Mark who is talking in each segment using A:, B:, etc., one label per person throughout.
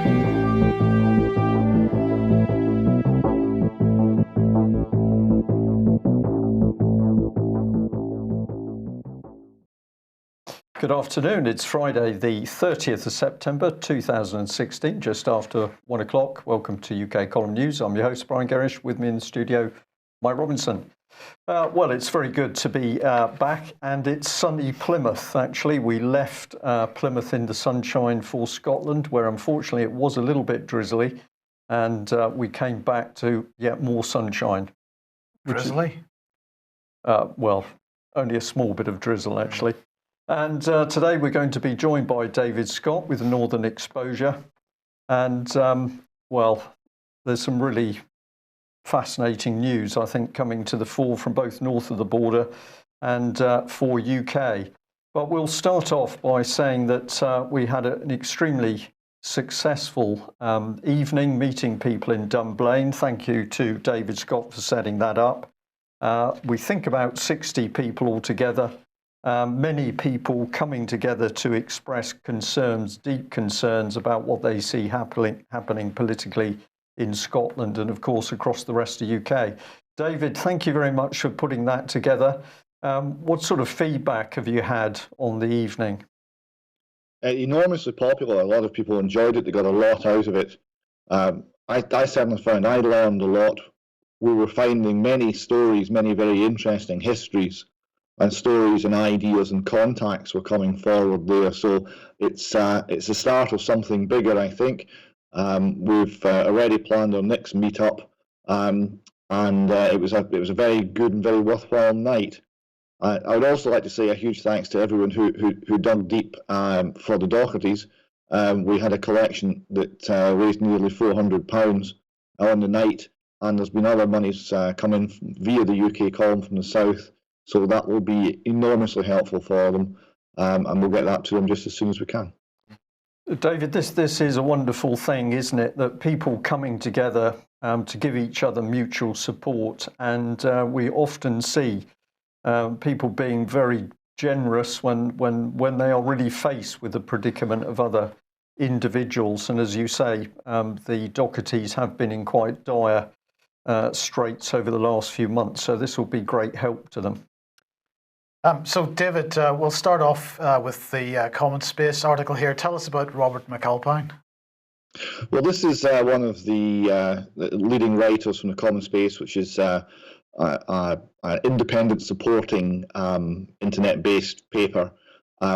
A: Good afternoon. It's Friday, the 30th of September 2016, just after 1 o'clock. Welcome to UK Column News. I'm your host, Brian Gerrish. With me in the studio, Mike Robinson. Well, it's very good to be back, and it's sunny Plymouth, actually. We left Plymouth in the sunshine for Scotland, where unfortunately it was a little bit drizzly, and we came back to yet more sunshine.
B: Drizzly?
A: Well, only a small bit of drizzle, actually. And today we're going to be joined by David Scott with Northern Exposure. And, well, there's some really fascinating news, I think, coming to the fore from both north of the border and for UK. But we'll start off by saying that we had an extremely successful evening meeting people in Dunblane. Thank you to David Scott for setting that up. We think about 60 people altogether. Many people coming together to express concerns, deep concerns about what they see happening politically in Scotland and, of course, across the rest of the UK. David, thank you very much for putting that together. What sort of feedback have you had on the evening?
C: Enormously popular. A lot of people enjoyed it. They got a lot out of it. I certainly found I learned a lot. We were finding many stories, many very interesting histories, and stories and ideas and contacts were coming forward there. So it's the start of something bigger, I think. We've already planned our next meetup, and it was a very good and very worthwhile night. I would also like to say a huge thanks to everyone who dug deep for the Dohertys. We had a collection that raised nearly £400 on the night, and there's been other monies coming via the UK column from the south. So that will be enormously helpful for them, and we'll get that to them just as soon as we can.
A: David, this is a wonderful thing, isn't it? That people coming together to give each other mutual support, and we often see people being very generous when they are really faced with the predicament of other individuals. And as you say, the Dohertys have been in quite dire straits over the last few months, so this will be great help to them.
B: So, David, we'll start off with the Common Space article here. Tell us about Robert McAlpine.
C: Well, this is one of the leading writers from the Common Space, which is an independent supporting internet-based paper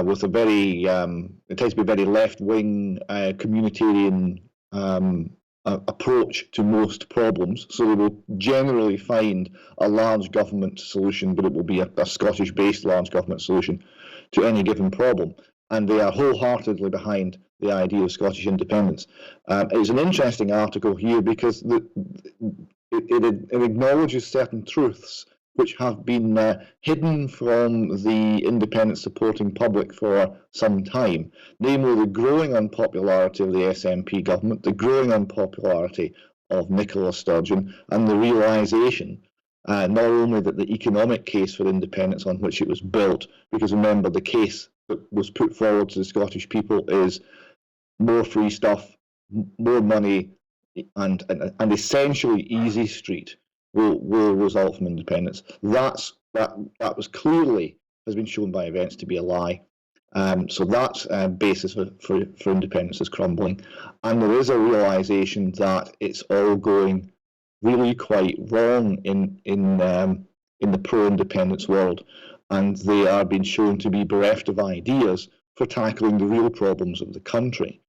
C: with a very, it tends to be a very left-wing communitarian approach to most problems. So they will generally find a large government solution, but it will be a Scottish-based large government solution to any given problem. And they are wholeheartedly behind the idea of Scottish independence. It's an interesting article here because it acknowledges certain truths which have been hidden from the independent supporting public for some time, namely the growing unpopularity of the SNP government, the growing unpopularity of Nicola Sturgeon, and the realisation not only that the economic case for independence on which it was built, because remember the case that was put forward to the Scottish people is more free stuff, more money, and essentially easy street will result from independence. That was clearly has been shown by events to be a lie. So that basis for independence is crumbling, and there is a realization that it's all going really quite wrong in the pro-independence world, and they are being shown to be bereft of ideas for tackling the real problems of the country.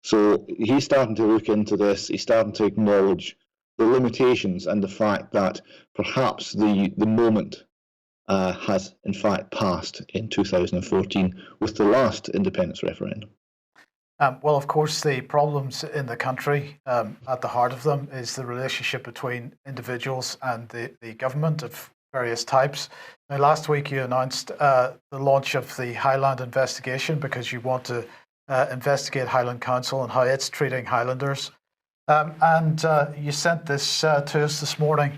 C: So he's starting to look into this. He's starting to acknowledge the limitations and the fact that perhaps the moment has in fact passed in 2014 with the last independence referendum.
B: Well, of course, the problems in the country, at the heart of them is the relationship between individuals and the government of various types. Now, last week you announced the launch of the Highland investigation because you want to investigate Highland Council and how it's treating Highlanders. And you sent this to us this morning,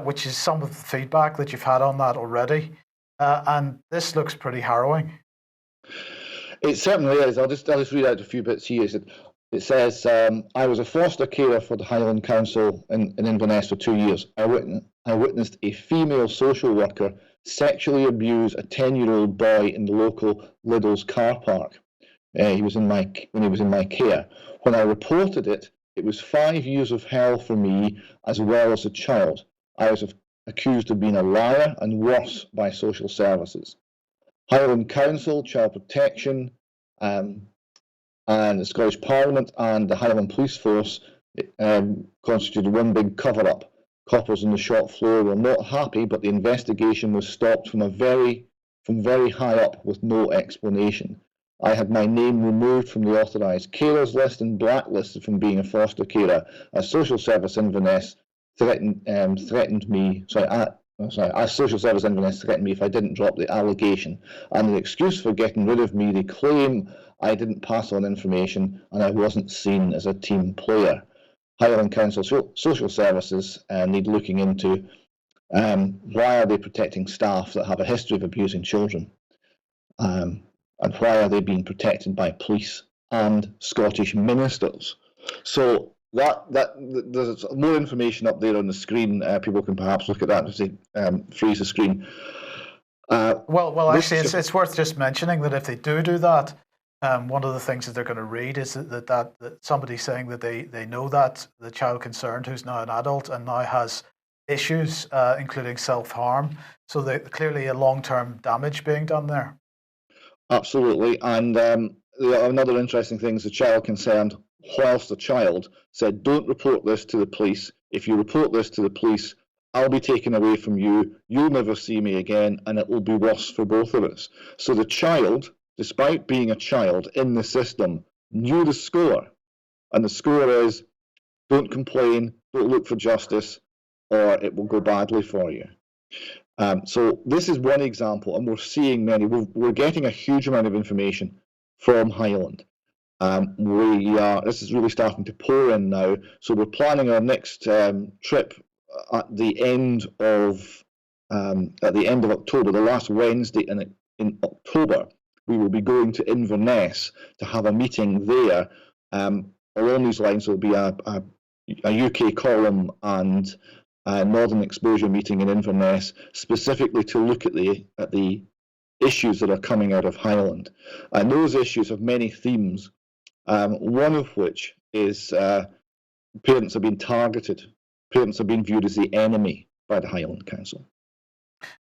B: which is some of the feedback that you've had on that already. And this looks pretty harrowing.
C: It certainly is. I'll just read out a few bits here. It said, It says, I was a foster carer for the Highland Council in Inverness for 2 years. I witnessed a female social worker sexually abuse a 10-year-old boy in the local Lidl's car park. When he was in my care. When I reported it, it was 5 years of hell for me as well as a child. I was accused of being a liar and worse by social services. Highland Council, Child Protection, and the Scottish Parliament and the Highland Police Force constituted one big cover-up. Coppers on the shop floor were not happy, but the investigation was stopped from very high up with no explanation. I had my name removed from the authorised carers list and blacklisted from being a foster carer. As Social Service Inverness threatened me. As Social Service Inverness threatened me if I didn't drop the allegation. And the excuse for getting rid of me, they claim I didn't pass on information and I wasn't seen as a team player. Highland Council Social Services need looking into why are they protecting staff that have a history of abusing children, and why are they being protected by police and Scottish ministers. So that there's more information up there on the screen. People can perhaps look at that as they freeze the screen.
B: Well, actually, it's worth just mentioning that if they do that, one of the things that they're going to read is that somebody saying that they know that the child concerned, who's now an adult and now has issues, including self-harm. So clearly a long-term damage being done there.
C: Absolutely. And another interesting thing is the child concerned, whilst the child said, don't report this to the police. If you report this to the police, I'll be taken away from you. You'll never see me again, and it will be worse for both of us. So the child, despite being a child in the system, knew the score. And the score is, don't complain, don't look for justice, or it will go badly for you. So this is one example, and we're seeing many. We're getting a huge amount of information from Highland. This is really starting to pour in now. So we're planning our next trip at the end of October, the last Wednesday in October. We will be going to Inverness to have a meeting there. Along these lines, there will be a UK column and Northern Exposure meeting in Inverness, specifically to look at the issues that are coming out of Highland. And those issues have many themes, one of which is parents have been targeted. Parents have been viewed as the enemy by the Highland Council.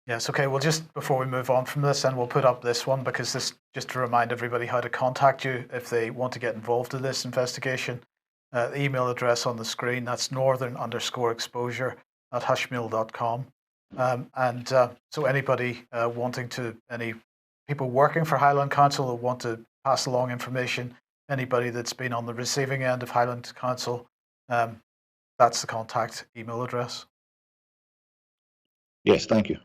B: Yes, okay, well, just before we move on from this, and we'll put up this one, because this, just to remind everybody how to contact you if they want to get involved in this investigation. The email address on the screen, that's northern_exposure@hushmail.com. So anybody any people working for Highland Council who want to pass along information, anybody that's been on the receiving end of Highland Council, that's the contact email address.
C: Yes, thank you.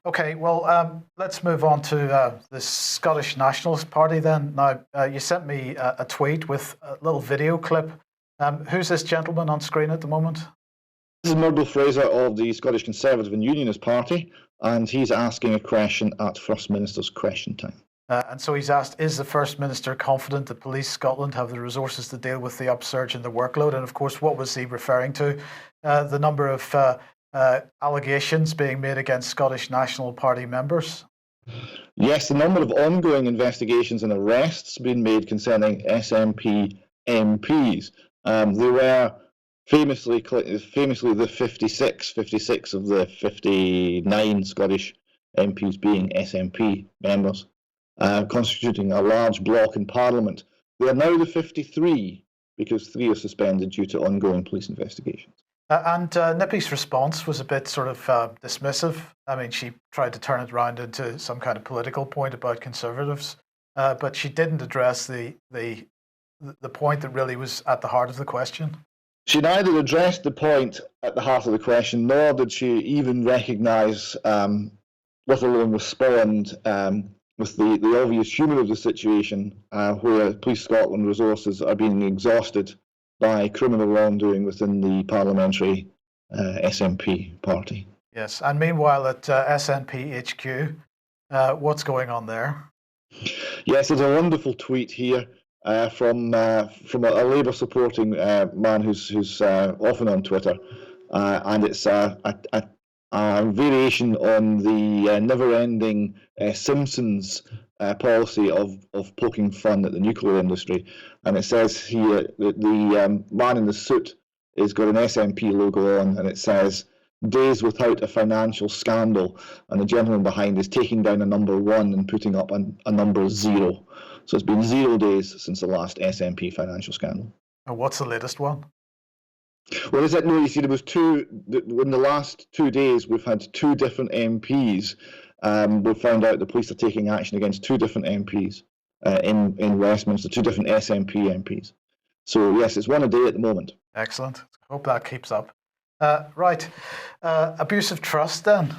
B: Okay, well, let's move on to the Scottish Nationalist Party then. Now, you sent me a tweet with a little video clip. Who's this gentleman on screen at the moment?
C: This is Murdo Fraser of the Scottish Conservative and Unionist Party, and he's asking a question at First Minister's Question Time.
B: And so he's asked, is the First Minister confident that Police Scotland have the resources to deal with the upsurge in the workload? And of course, what was he referring to? The number of allegations being made against Scottish National Party members?
C: Yes, the number of ongoing investigations and arrests being made concerning SNP MPs. They were famously the 56 of the 59 Scottish MPs being SNP members, constituting a large bloc in Parliament. They are now the 53 because 3 are suspended due to ongoing police investigations.
B: And Nippy's response was a bit sort of dismissive. I mean, she tried to turn it around into some kind of political point about Conservatives, but she didn't address the point that really was at the heart of the question.
C: She neither addressed the point at the heart of the question, nor did she even recognise, let alone respond with the obvious humour of the situation, where Police Scotland resources are being exhausted by criminal wrongdoing within the parliamentary SNP party.
B: Yes, and meanwhile at SNP HQ, what's going on there?
C: Yes, there's a wonderful tweet here from a Labour supporting man who's often on Twitter, and it's a variation on the never-ending Simpsons policy of poking fun at the nuclear industry. And it says here that the man in the suit has got an SNP logo on, and it says "Days without a financial scandal," and the gentleman behind is taking down a number 1 and putting up a number 0. So it's been 0 days since the last SNP financial scandal.
B: And what's the latest one?
C: Well, is it? No, you see, there was in the last 2 days, we've had 2 different MPs. We've found out the police are taking action against 2 different MPs in Westminster, 2 different SNP MPs. So, yes, it's 1 a day at the moment.
B: Excellent. Hope that keeps up. Right. Abuse of trust, then.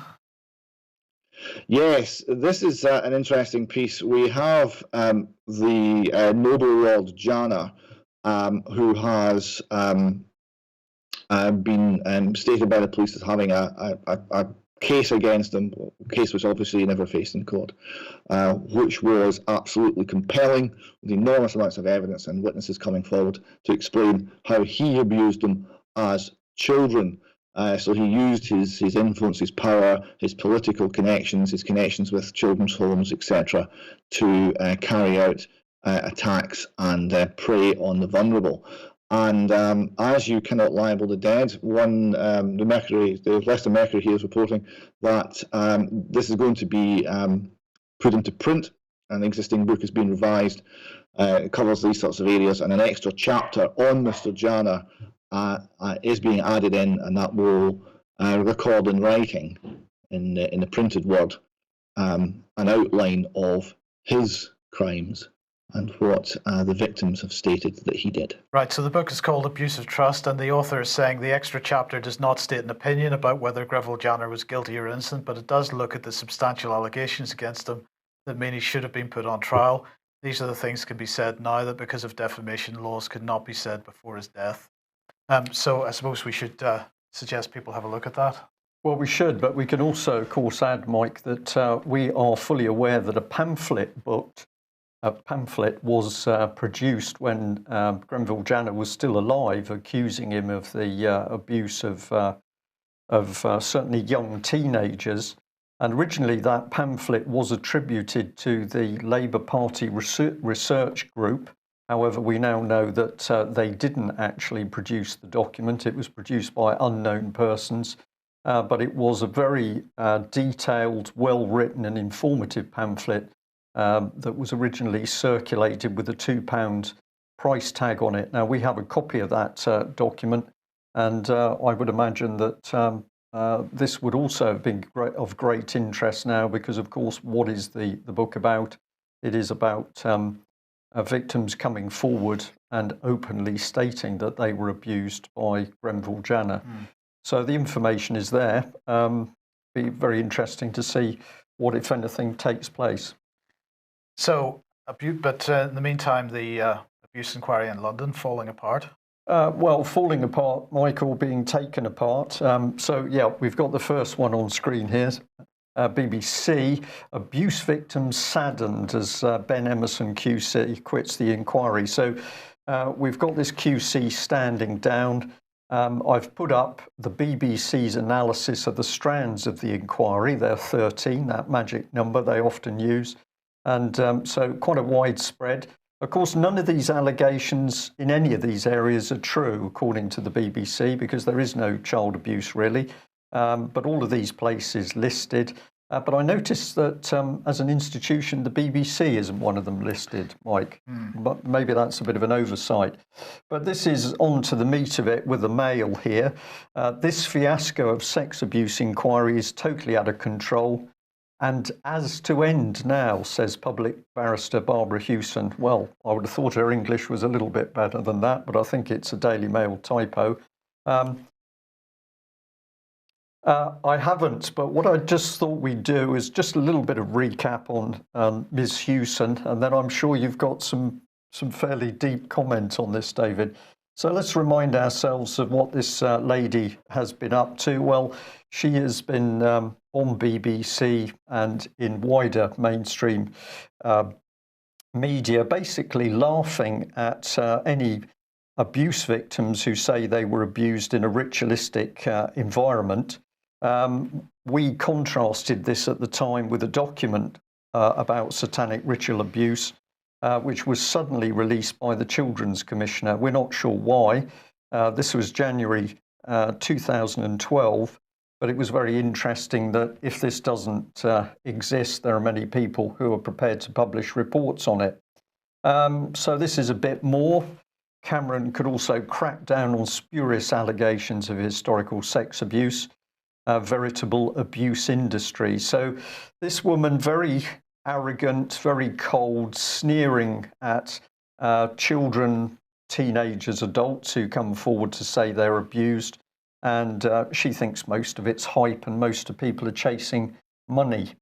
C: Yes, this is an interesting piece. We have the noble Lord Janner, who has been stated by the police as having a case against him, a case which obviously he never faced in court, which was absolutely compelling, with enormous amounts of evidence and witnesses coming forward to explain how he abused them as children. So he used his influence, his power, his political connections, his connections with children's homes, etc., to carry out attacks and prey on the vulnerable. And as you cannot libel the dead, the Leicester Mercury here is reporting that this is going to be put into print. An existing book has been revised. It covers these sorts of areas, and an extra chapter on Mr. Janner is being added in, and that will record in writing, in the printed word, an outline of his crimes and what the victims have stated that he did.
B: Right, so the book is called Abuse of Trust, and the author is saying the extra chapter does not state an opinion about whether Greville Janner was guilty or innocent, but it does look at the substantial allegations against him that mean he should have been put on trial. These are the things that can be said now that because of defamation laws could not be said before his death. So I suppose we should suggest people have a look at that.
A: Well, we should, but we can also, of course, add, Mike, that we are fully aware that a pamphlet was produced when Greville Janner was still alive, accusing him of the abuse of certainly young teenagers. And originally that pamphlet was attributed to the Labour Party research group. However, we now know that they didn't actually produce the document. It was produced by unknown persons, but it was a very detailed, well-written and informative pamphlet that was originally circulated with a £2 price tag on it. Now, we have a copy of that document, and I would imagine that this would also have been of great interest now because, of course, what is the book about? It is about victims coming forward and openly stating that they were abused by Greville Janner. So the information is there. Be very interesting to see what, if anything, takes place.
B: So, but in the meantime, the abuse inquiry in London falling apart?
A: Well, falling apart, Michael, being taken apart. So, yeah, we've got the first one on screen here. BBC, abuse victims saddened as Ben Emerson QC quits the inquiry. So we've got this QC standing down. I've put up the BBC's analysis of the strands of the inquiry. They're 13, that magic number they often use. And so quite a widespread. Of course, none of these allegations in any of these areas are true, according to the BBC, because there is no child abuse, really. But all of these places listed. But I noticed that as an institution, the BBC isn't one of them listed, Mike. But maybe that's a bit of an oversight. But this is on to the meat of it with the Mail here. This fiasco of sex abuse inquiry is totally out of control. And as to end now, says public barrister Barbara Hewson. Well, I would have thought her English was a little bit better than that, but I think it's a Daily Mail typo. I haven't, but what I just thought we'd do is just a little bit of recap on Ms. Hewson, and then I'm sure you've got some fairly deep comment on this, David. So let's remind ourselves of what this lady has been up to. Well, she has been on BBC and in wider mainstream media basically laughing at any abuse victims who say they were abused in a ritualistic environment. We contrasted this at the time with a document about satanic ritual abuse, which was suddenly released by the Children's Commissioner. We're not sure why. This was January 2012, but it was very interesting that if this doesn't exist, there are many people who are prepared to publish reports on it. So this is a bit more. Cameron could also crack down on spurious allegations of historical sex abuse, a veritable abuse industry. So this woman, very arrogant, very cold, sneering at children, teenagers, adults who come forward to say they're abused. And she thinks most of it's hype and most of people are chasing money.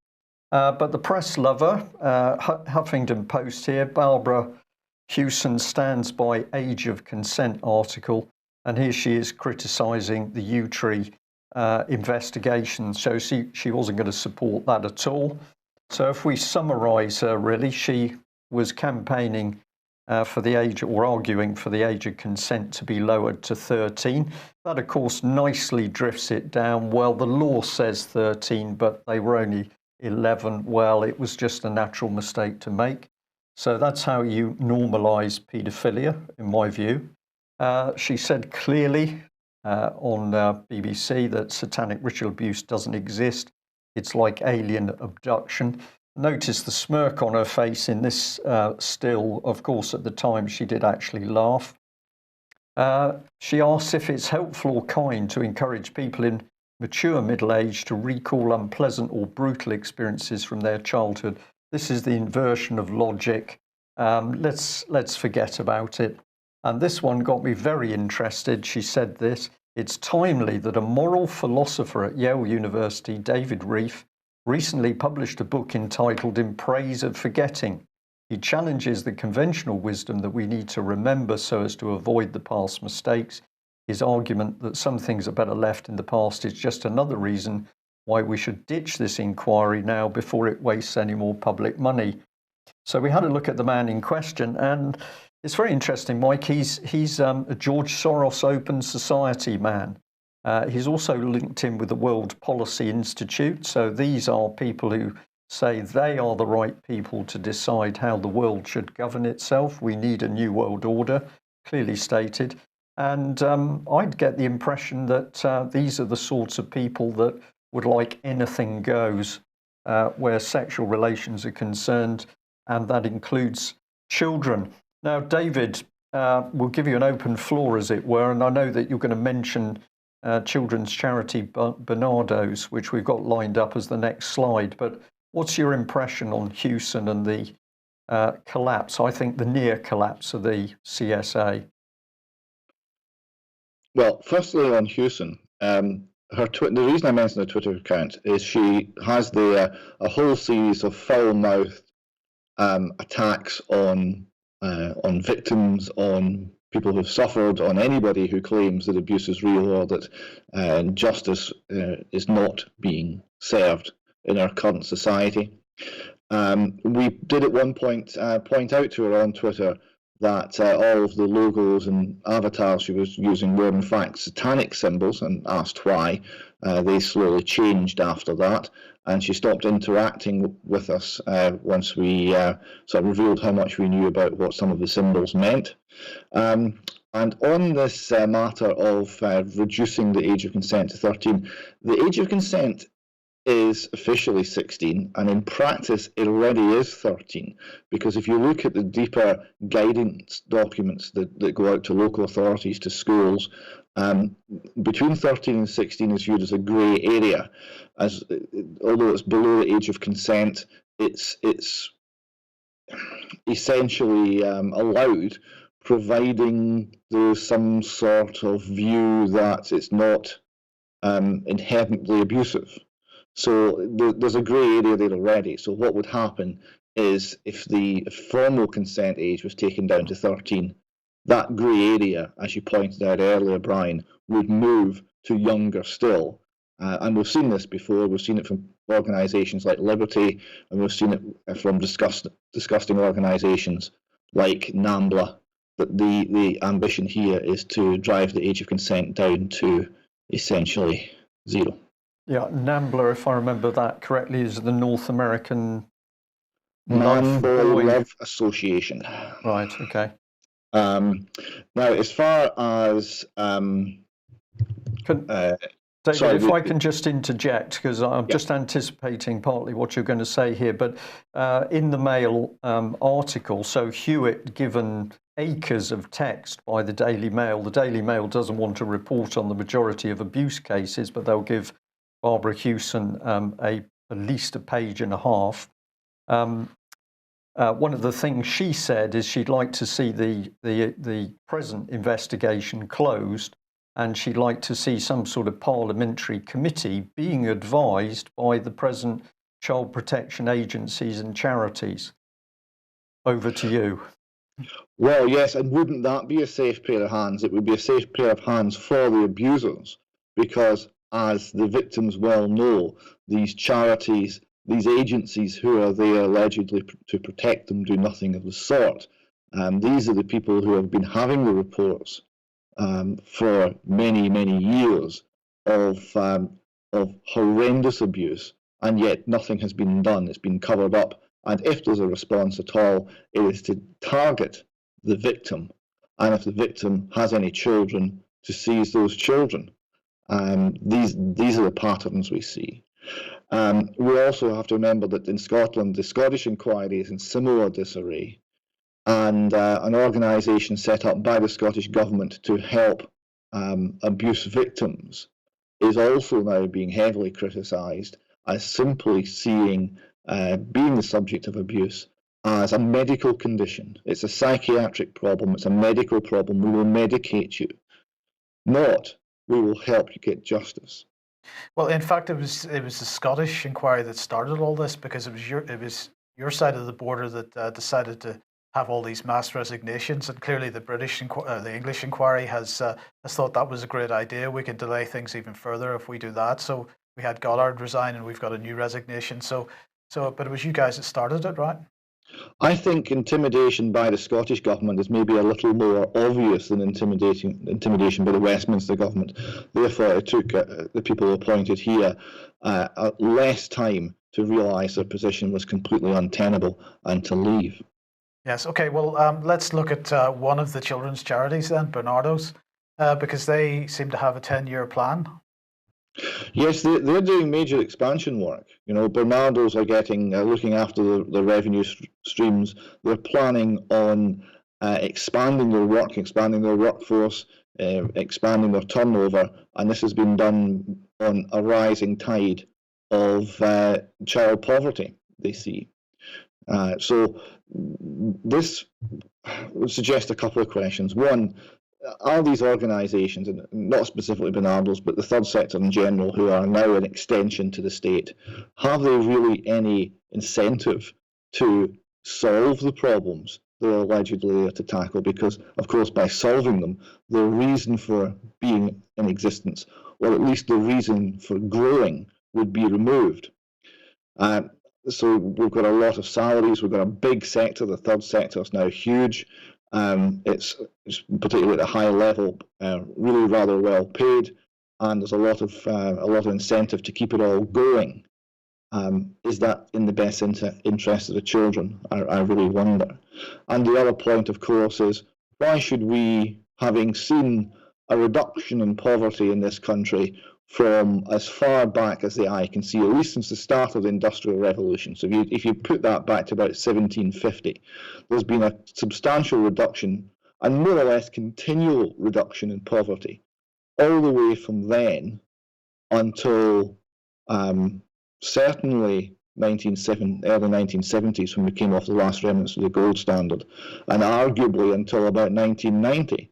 A: But the press lover, Huffington Post here, Barbara Hewson stands by age of consent article, and here she is criticising the Utree investigation. So she wasn't going to support that at all. So if we summarise her, really, she was campaigning for the age, or arguing for the age of consent to be lowered to 13. That, of course, nicely drifts it down. Well, the law says 13, but they were only 11. Well, it was just a natural mistake to make. So that's how you normalise paedophilia, in my view. She said clearly on BBC that satanic ritual abuse doesn't exist. It's like alien abduction. Notice the smirk on her face in this still. Of course, at the time, she did actually laugh. She asks if it's helpful or kind to encourage people in mature middle age to recall unpleasant or brutal experiences from their childhood. This is the inversion of logic. Let's forget about it. And this one got me very interested. She said this: it's timely that a moral philosopher at Yale University, David Reef, recently published a book entitled In Praise of Forgetting. He challenges the conventional wisdom that we need to remember so as to avoid the past mistakes. His argument that some things are better left in the past is just another reason why we should ditch this inquiry now before it wastes any more public money. So we had a look at the man in question, and it's very interesting, Mike. He's a George Soros Open Society man. He's also linked in with the World Policy Institute. So these are people who say they are the right people to decide how the world should govern itself. We need a new world order, clearly stated. And I'd get the impression that these are the sorts of people that would like anything goes where sexual relations are concerned, and that includes children. Now, David, we'll give you an open floor, as it were, and I know that you're going to mention children's charity Bernardo's, which we've got lined up as the next slide. But what's your impression on Hewson and the collapse, I think the near collapse of the CSA?
C: Well, firstly on Hewson, the reason I mentioned her Twitter account is she has a whole series of foul-mouthed attacks on victims, on people who've suffered, on anybody who claims that abuse is real or that justice is not being served in our current society. We did at one point point out to her on Twitter that all of the logos and avatars she was using were in fact satanic symbols, and asked why. They slowly changed after that, and she stopped interacting with us once we sort of revealed how much we knew about what some of the symbols meant. And on this matter of reducing the age of consent to 13, the age of consent is officially 16, and in practice it already is 13, because if you look at the deeper guidance documents that go out to local authorities, to schools, between 13 and 16 is viewed as a grey area, as although it's below the age of consent, it's essentially allowed, providing there's some sort of view that it's not inherently abusive. So there's a grey area there already. So what would happen is, if the formal consent age was taken down to 13, that grey area, as you pointed out earlier, Brian, would move to younger still. And we've seen this before. We've seen it from organisations like Liberty, and we've seen it from disgusting organisations like NAMBLA, that the ambition here is to drive the age of consent down to essentially 0.
A: Yeah, NAMBLA, if I remember that correctly, is the North American
C: Love Association.
A: Right, okay.
C: Now, as far as...
A: David, if I can just interject, because I'm just anticipating partly what you're going to say here, but in the Mail article, so Hewitt given acres of text by the Daily Mail. The Daily Mail doesn't want to report on the majority of abuse cases, but they'll give Barbara Hewson at least a page and a half. One of the things she said is she'd like to see the present investigation closed, and she'd like to see some sort of parliamentary committee being advised by the present child protection agencies and charities. Over to you.
C: Well, yes, and wouldn't that be a safe pair of hands? It would be a safe pair of hands for the abusers, because as the victims well know, these charities, these agencies who are there allegedly to protect them do nothing of the sort. These are the people who have been having the reports for many, many years of horrendous abuse, and yet nothing has been done. It's been covered up, and if there's a response at all, it is to target the victim, and if the victim has any children, to seize those children. These are the patterns we see. We also have to remember that in Scotland, the Scottish inquiry is in similar disarray, and an organisation set up by the Scottish Government to help abuse victims is also now being heavily criticised as simply seeing being the subject of abuse as a medical condition. It's a psychiatric problem, it's a medical problem, we will medicate you, not we will help you get justice.
B: Well, in fact, it was the Scottish inquiry that started all this, because it was your side of the border that decided to have all these mass resignations, and clearly the English inquiry has thought that was a great idea. We can delay things even further if we do that. So we had Goddard resign, and we've got a new resignation. But it was you guys that started it, right?
C: I think intimidation by the Scottish Government is maybe a little more obvious than intimidation by the Westminster Government. Therefore, it took the people appointed here less time to realise their position was completely untenable and to leave.
B: Yes, okay, well, let's look at one of the children's charities then, Bernardo's, because they seem to have a 10-year plan.
C: Yes, they're doing major expansion work. You know, Bernardo's are looking after the revenue streams. They're planning on expanding their work, expanding their workforce, expanding their turnover, and this has been done on a rising tide of child poverty, they see. So this would suggest a couple of questions. One, are these organisations, and not specifically Bernardo's, but the third sector in general, who are now an extension to the state, have they really any incentive to solve the problems they're allegedly there to tackle? Because, of course, by solving them, the reason for being in existence, or at least the reason for growing, would be removed. So we've got a lot of salaries, we've got a big sector, the third sector is now huge. It's particularly at a high level, really rather well paid, and there's a lot of incentive to keep it all going. Is that in the best interest of the children? I really wonder. And the other point, of course, is why should we, having seen a reduction in poverty in this country from as far back as the eye can see, at least since the start of the Industrial Revolution. So if you put that back to about 1750, there's been a substantial reduction, and more or less continual reduction in poverty, all the way from then until certainly early 1970s, when we came off the last remnants of the gold standard, and arguably until about 1990.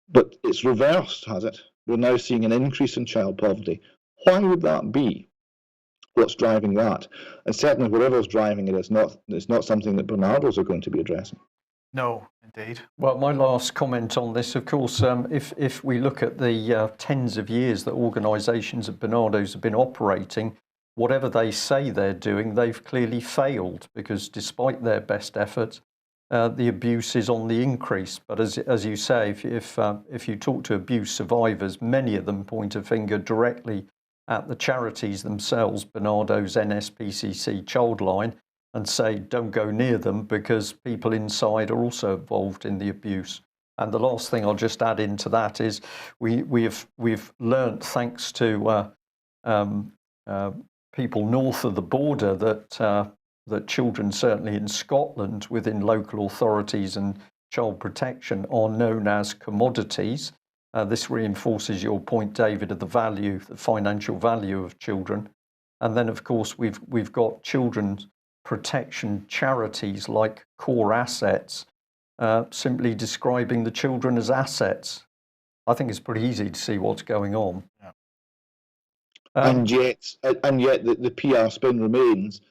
C: But it's reversed, has it? We're now seeing an increase in child poverty. Why would that be? What's driving that? And certainly whatever's driving it is not something that Bernardo's are going to be addressing.
B: No, indeed.
A: Well, my last comment on this, of course, if we look at the tens of years that organisations of Barnardos have been operating, whatever they say they're doing, they've clearly failed, because despite their best efforts, the abuse is on the increase. But as you say, if you talk to abuse survivors, many of them point a finger directly at the charities themselves, Barnardos, NSPCC, Childline, and say don't go near them because people inside are also involved in the abuse. And the last thing I'll just add into that is we've learnt, thanks to people north of the border, that children, certainly in Scotland, within local authorities and child protection, are known as commodities. This reinforces your point, David, of the financial value of children. And then, of course, we've got children's protection charities like Core Assets, simply describing the children as assets. I think it's pretty easy to see what's going on.
B: Yeah.
C: And yet the PR spin remains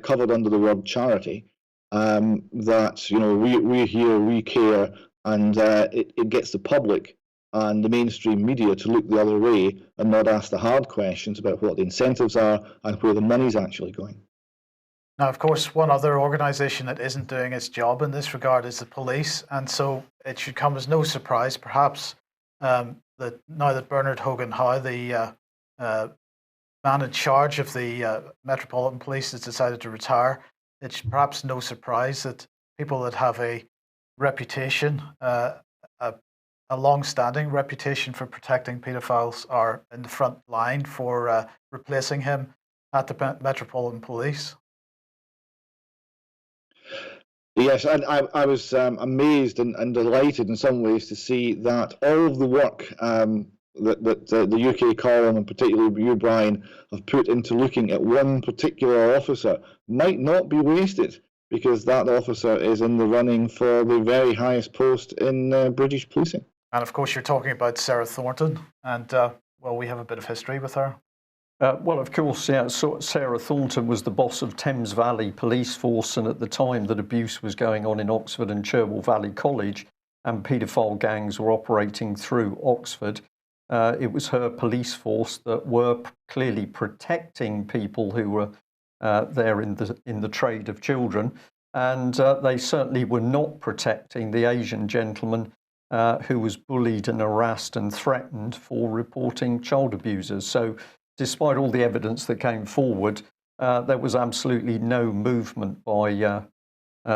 C: covered under the word charity. That we're here, we care, and it gets the public and the mainstream media to look the other way and not ask the hard questions about what the incentives are and where the money's actually going.
B: Now, of course, one other organisation that isn't doing its job in this regard is the police, and so it should come as no surprise, perhaps, that now that Bernard Hogan-Howe, the man in charge of the Metropolitan Police, has decided to retire, it's perhaps no surprise that people that have a reputation, a long-standing reputation for protecting paedophiles, are in the front line for replacing him at the Metropolitan Police.
C: Yes, and I was amazed and delighted in some ways to see that all of the work that the UK column, and particularly you, Brian, have put into looking at one particular officer might not be wasted, because that officer is in the running for the very highest post in British policing.
B: And of course, you're talking about Sara Thornton, and we have a bit of history with her.
A: Well, of course, yeah. So Sara Thornton was the boss of Thames Valley Police Force, and at the time that abuse was going on in Oxford and Cherwell Valley College, and paedophile gangs were operating through Oxford, it was her police force that were clearly protecting people who were there in the trade of children, and they certainly were not protecting the Asian gentleman who was bullied and harassed and threatened for reporting child abusers. So, despite all the evidence that came forward, there was absolutely no movement by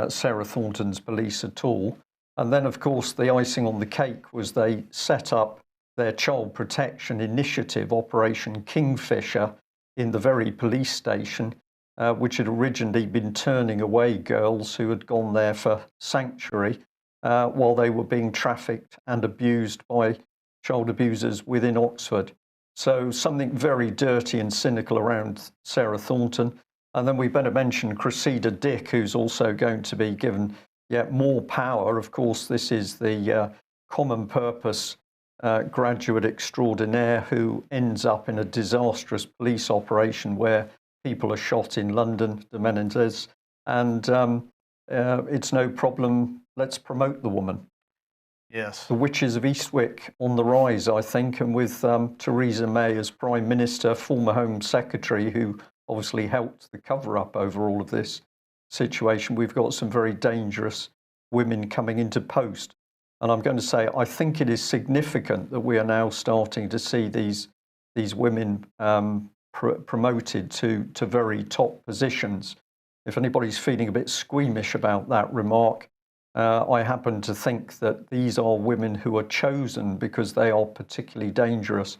A: Sara Thornton's police at all. And then, of course, the icing on the cake was they set up their child protection initiative, Operation Kingfisher, in the very police station, which had originally been turning away girls who had gone there for sanctuary while they were being trafficked and abused by child abusers within Oxford. So something very dirty and cynical around Sara Thornton. And then we better mention Cressida Dick, who's also going to be given yet more power. Of course, this is the common purpose graduate extraordinaire who ends up in a disastrous police operation where people are shot in London, de Menendez, and it's no problem. Let's promote the woman.
B: Yes.
A: The Witches of Eastwick on the rise, I think, and with Theresa May as Prime Minister, former Home Secretary, who obviously helped the cover-up over all of this situation, we've got some very dangerous women coming into post. And I'm going to say, I think it is significant that we are now starting to see these women promoted to very top positions. If anybody's feeling a bit squeamish about that remark, I happen to think that these are women who are chosen because they are particularly dangerous.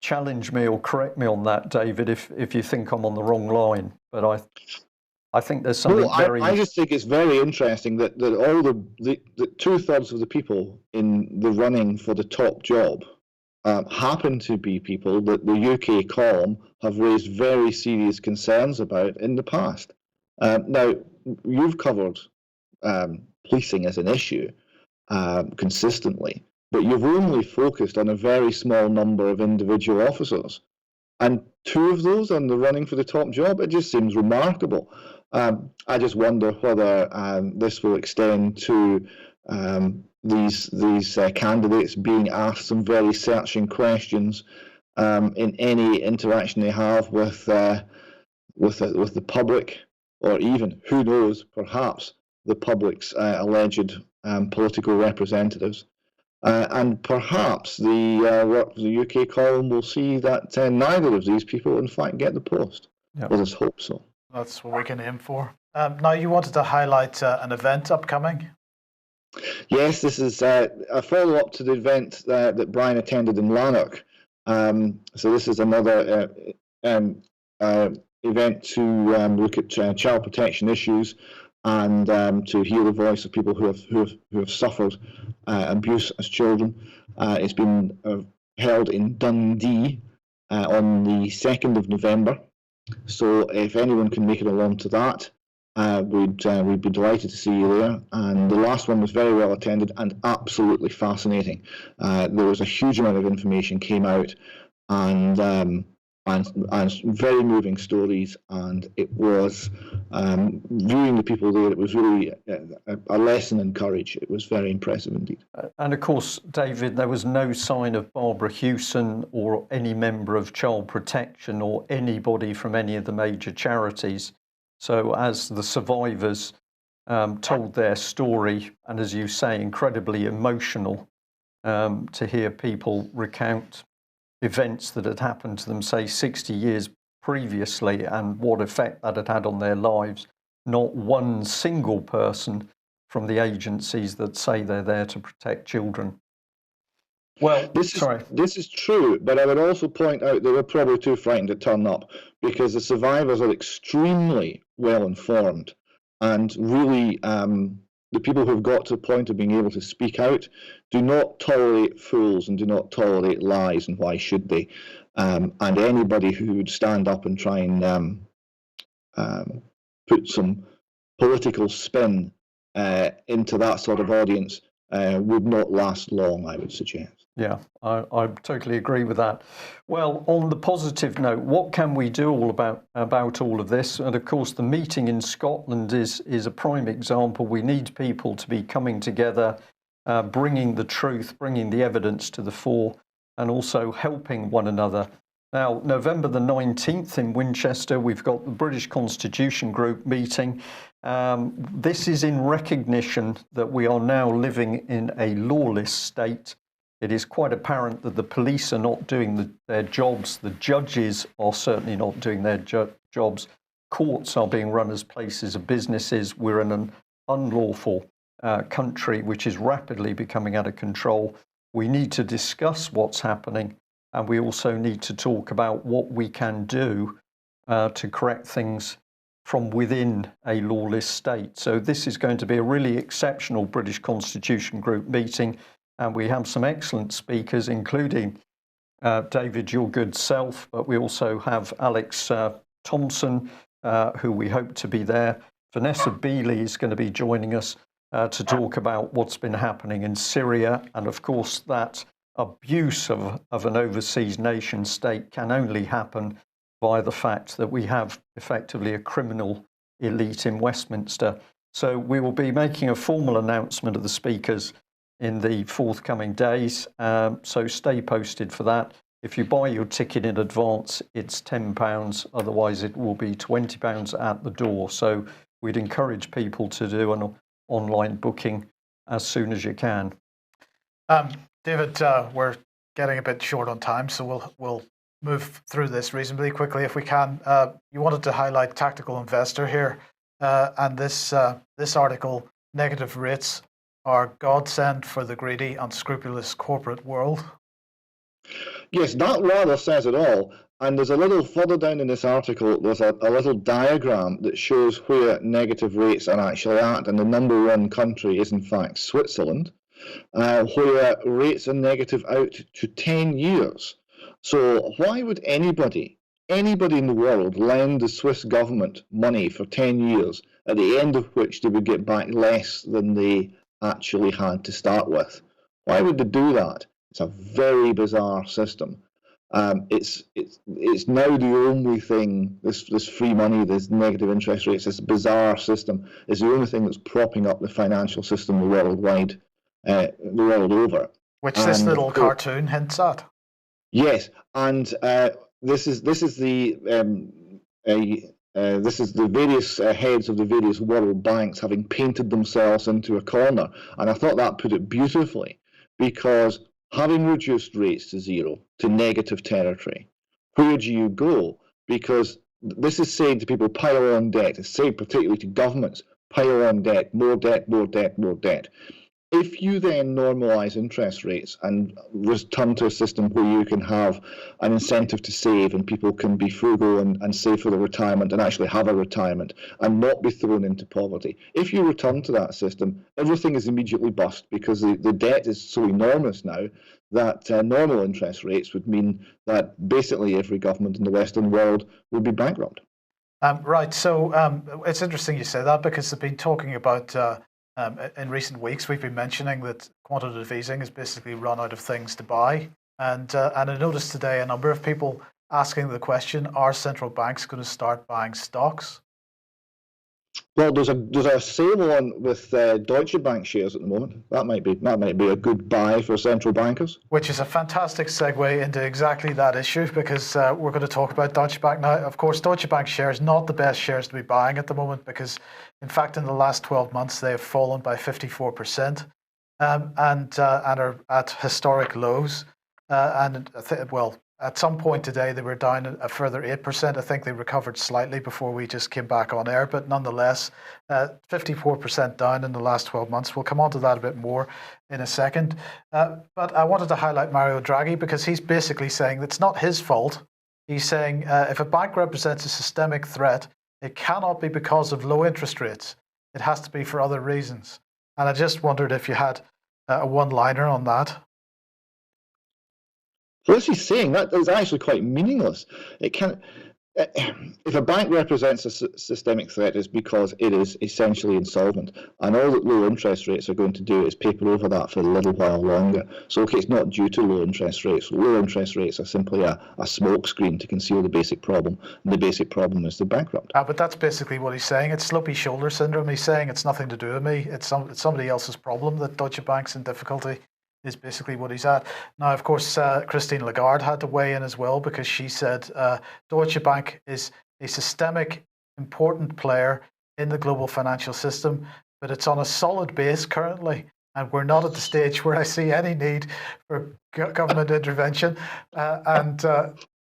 A: Challenge me or correct me on that, David, if you think I'm on the wrong line. But I think there's something very...
C: I just think it's very interesting that all the 2/3 of the people in the running for the top job happen to be people that the UK column have raised very serious concerns about in the past. Now, you've covered policing as an issue consistently, but you've only focused on a very small number of individual officers, and 2 of those on the running for the top job. It just seems remarkable. I just wonder whether this will extend to these candidates being asked some very searching questions in any interaction they have with the public, or even, who knows, perhaps the public's alleged political representatives. And perhaps the work of the UK column will see that neither of these people, in fact, get the post.
A: Yep.
C: Let us hope so.
B: That's what we can aim for. Now, you wanted to highlight an event upcoming.
C: Yes, this is a follow-up to the event that Brian attended in Lanark. So this is another event to look at child protection issues and to hear the voice of people who have suffered abuse as children. It's been held in Dundee on the 2nd of November. So if anyone can make it along to that, we'd be delighted to see you there. And the last one was very well attended and absolutely fascinating. There was a huge amount of information came out, and very moving stories, and it was viewing the people there, it was really a lesson in courage. It was very impressive indeed.
A: And of course, David, there was no sign of Barbara Hewson or any member of Child Protection or anybody from any of the major charities. So as the survivors told their story, and as you say, incredibly emotional to hear people recount events that had happened to them, say, 60 years previously, and what effect that had had on their lives. Not one single person from the agencies that say they're there to protect children. Well,
C: this is true, but I would also point out they were probably too frightened to turn up, because the survivors are extremely well informed, and really the people who've got to the point of being able to speak out do not tolerate fools and do not tolerate lies, and why should they? And anybody who would stand up and try and put some political spin into that sort of audience would not last long, I would suggest.
A: Yeah, I totally agree with that. Well, on the positive note, what can we do about all of this? And of course, the meeting in Scotland is a prime example. We need people to be coming together, bringing the truth, bringing the evidence to the fore, and also helping one another. Now, November the 19th in Winchester, we've got the British Constitution Group meeting. This is in recognition that we are now living in a lawless state. It is quite apparent that the police are not doing their jobs. The judges are certainly not doing their jobs. Courts are being run as places of businesses. We're in an unlawful country which is rapidly becoming out of control. We need to discuss what's happening, and we also need to talk about what we can do to correct things from within a lawless state. So this is going to be a really exceptional British Constitution Group meeting. And we have some excellent speakers, including David, your good self, but we also have Alex Thompson, who we hope to be there. Vanessa Beeley is going to be joining us to talk about what's been happening in Syria. And of course, that abuse of an overseas nation state can only happen by the fact that we have effectively a criminal elite in Westminster. So we will be making a formal announcement of the speakers in the forthcoming days, so stay posted for that. If you buy your ticket in advance, it's £10, otherwise it will be £20 at the door. So we'd encourage people to do an online booking as soon as you can.
B: David, we're getting a bit short on time, so we'll move through this reasonably quickly if we can. You wanted to highlight Tactical Investor here, and this article, Negative Rates are godsend for the greedy, unscrupulous corporate world.
C: Yes, that rather says it all. And there's a little further down in this article, there's a little diagram that shows where negative rates are actually at. And the number one country is, in fact, Switzerland, where rates are negative out to 10 years. So why would anybody in the world lend the Swiss government money for 10 years, at the end of which they would get back less than they actually had to start with? Why would they do that? It's a very bizarre system. It's now the only thing. This free money, this negative interest rates, this bizarre system is the only thing that's propping up the financial system the world over.
B: Which this little cartoon hints at.
C: Yes, and this is the various heads of the various world banks having painted themselves into a corner, and I thought that put it beautifully, because having reduced rates to zero, to negative territory, where do you go? Because this is saying to people, pile on debt. It's saying particularly to governments, pile on debt, more debt, more debt, more debt. If you then normalise interest rates and return to a system where you can have an incentive to save and people can be frugal and save for their retirement and actually have a retirement and not be thrown into poverty, if you return to that system, everything is immediately bust, because the debt is so enormous now that normal interest rates would mean that basically every government in the Western world would be bankrupt.
B: Right, so it's interesting you say that, because they've been talking about in recent weeks, we've been mentioning that quantitative easing has basically run out of things to buy. And I noticed today a number of people asking the question, are central banks going to start buying stocks?
C: Well, there's a sale on with Deutsche Bank shares at the moment. That might be a good buy for central bankers. Which
B: is a fantastic segue into exactly that issue, because we're going to talk about Deutsche Bank now. Of course, Deutsche Bank shares not the best shares to be buying at the moment, because in fact in the last 12 months they have fallen by 54% and are at historic lows. At some point today, they were down a further 8%. I think they recovered slightly before we just came back on air, but nonetheless, 54% down in the last 12 months. We'll come on to that a bit more in a second. But I wanted to highlight Mario Draghi, because he's basically saying it's not his fault. He's saying if a bank represents a systemic threat, it cannot be because of low interest rates. It has to be for other reasons. And I just wondered if you had a one-liner on that.
C: What's he saying? That is actually quite meaningless. It can, if a bank represents a systemic threat, it's because it is essentially insolvent, and all that low interest rates are going to do is paper over that for a little while longer. So, okay, it's not due to low interest rates. Low interest rates are simply a smoke screen to conceal the basic problem, and the basic problem is the bankrupt.
B: But that's basically what he's saying. It's sloppy shoulder syndrome. He's saying it's nothing to do with me. It's somebody else's problem that Deutsche Bank's in difficulty. Is basically what he's at. Now, of course, Christine Lagarde had to weigh in as well, because she said Deutsche Bank is a systemic, important player in the global financial system, but it's on a solid base currently, and we're not at the stage where I see any need for government intervention, and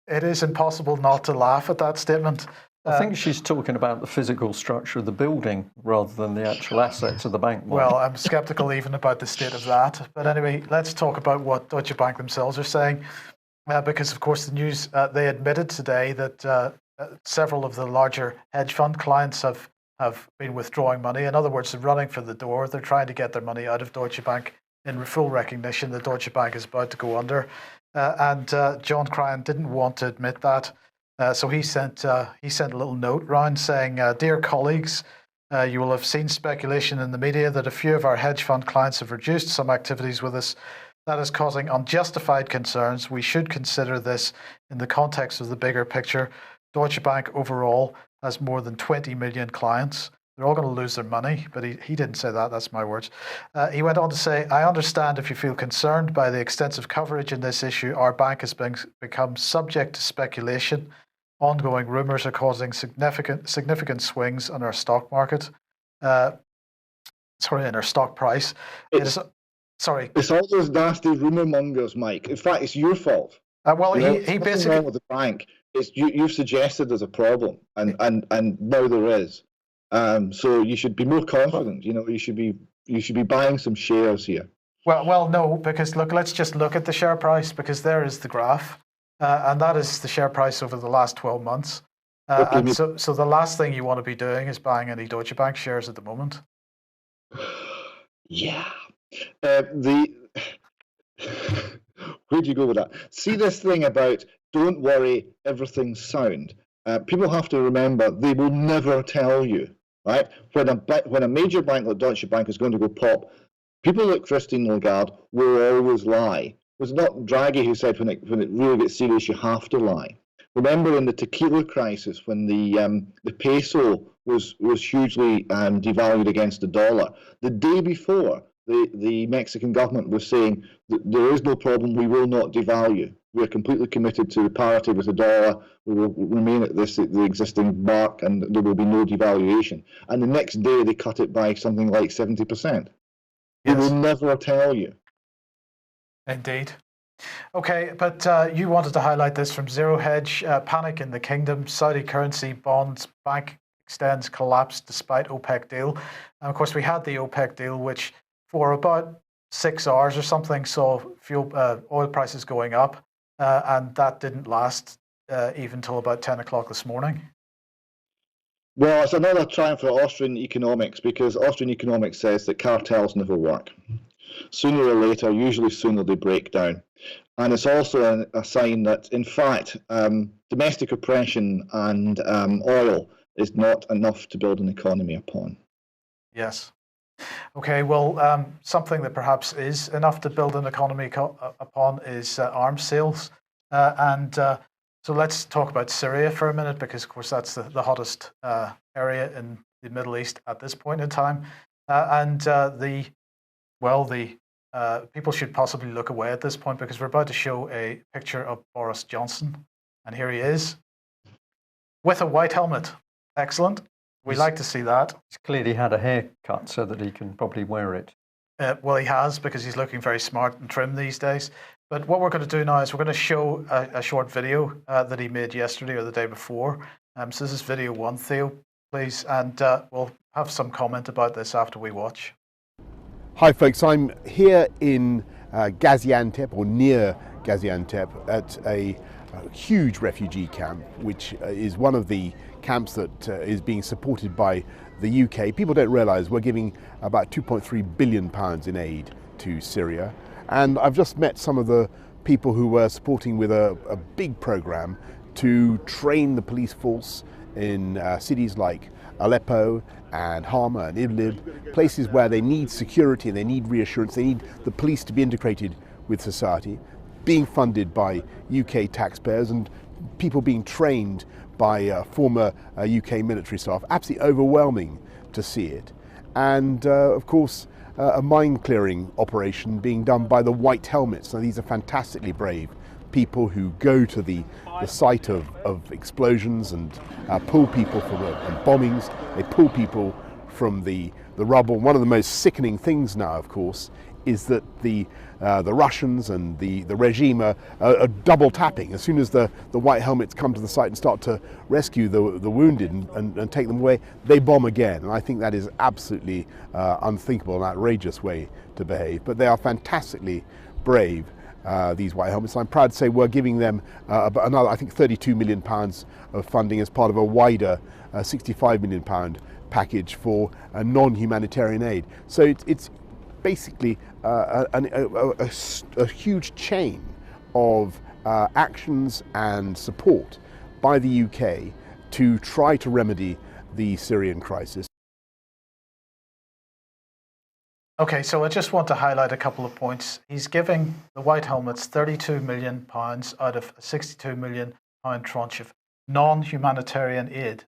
B: it is impossible not to laugh at that statement.
A: I think she's talking about the physical structure of the building rather than the actual assets of the bank.
B: Well, I'm sceptical even about the state of that. But anyway, let's talk about what Deutsche Bank themselves are saying. Because, of course, the news, they admitted today that several of the larger hedge fund clients have been withdrawing money. In other words, they're running for the door. They're trying to get their money out of Deutsche Bank in full recognition that Deutsche Bank is about to go under. And John Cryan didn't want to admit that. So he sent a little note round saying, "Dear colleagues, you will have seen speculation in the media that a few of our hedge fund clients have reduced some activities with us. That is causing unjustified concerns. We should consider this in the context of the bigger picture. Deutsche Bank overall has more than 20 million clients. They're all going to lose their money," but he didn't say that. That's my words. He went on to say, "I understand if you feel concerned by the extensive coverage in this issue. Our bank has become subject to speculation. Ongoing rumours are causing significant swings on our stock market. In our stock price.
C: It's all those nasty rumour mongers, Mike. In fact, it's your fault.
B: He basically
C: wrong with the bank. It's you've suggested there's a problem, and now there is. So you should be more confident. You should be buying some shares here.
B: Well, no, because let's just look at the share price, because there is the graph. And that is the share price over the last 12 months. So the last thing you want to be doing is buying any Deutsche Bank shares at the moment.
C: Yeah. Where'd you go with that? See this thing about don't worry, everything's sound. People have to remember they will never tell you, right? When a major bank like Deutsche Bank is going to go pop, people like Christine Lagarde will always lie. Was it not Draghi who said when it really gets serious, you have to lie? Remember in the tequila crisis when the peso was hugely devalued against the dollar, the day before the Mexican government was saying that there is no problem, we will not devalue. We're completely committed to the parity with the dollar. We will remain at the existing mark, and there will be no devaluation. And the next day they cut it by something like 70%. They will never tell you.
B: Indeed. Okay, but you wanted to highlight this from Zero Hedge. Panic in the kingdom, Saudi currency, bonds, bank extends collapse despite OPEC deal. And of course, we had the OPEC deal, which for about 6 hours or something saw oil prices going up. And that didn't last even till about 10 o'clock this morning.
C: Well, it's another triumph for Austrian economics, because Austrian economics says that cartels never work. Sooner or later, usually sooner, they break down. And it's also a sign that, in fact, domestic oppression and oil is not enough to build an economy upon. Yes.
B: Okay, well, something that perhaps is enough to build an economy upon is arms sales. So let's talk about Syria for a minute, because, of course, that's the hottest area in the Middle East at this point in time. People should possibly look away at this point, because we're about to show a picture of Boris Johnson. And here he is with a white helmet. Excellent. We like to see that.
A: He's clearly had a haircut so that he can probably wear it.
B: Well, he has, because he's looking very smart and trim these days. But what we're going to do now is we're going to show a short video that he made yesterday or the day before. So this is video 1, Theo, please. And we'll have some comment about this after we watch.
D: Hi folks, I'm here in Gaziantep, or near Gaziantep, at a huge refugee camp, which is one of the camps that is being supported by the UK. People don't realise we're giving about £2.3 billion in aid to Syria. And I've just met some of the people who were supporting with a big programme to train the police force in cities like Aleppo and Hama and Idlib, places where they need security and they need reassurance, they need the police to be integrated with society, being funded by UK taxpayers and people being trained by former UK military staff. Absolutely overwhelming to see it. And of course, a mine clearing operation being done by the White Helmets. Now these are fantastically brave people who go to the site of explosions and pull people from bombings. They pull people from the rubble. One of the most sickening things now, of course, is that the Russians and the regime are double tapping. As soon as the White Helmets come to the site and start to rescue the wounded and take them away, they bomb again. And I think that is absolutely unthinkable and outrageous way to behave. But they are fantastically brave, these White Helmets. I'm proud to say we're giving them another, I think, £32 million of funding as part of a wider £65 million package for non-humanitarian aid. So it's basically a huge chain of actions and support by the UK to try to remedy the Syrian crisis.
B: Okay, so I just want to highlight a couple of points. He's giving the White Helmets £32 million out of a £62 million tranche of non-humanitarian aid.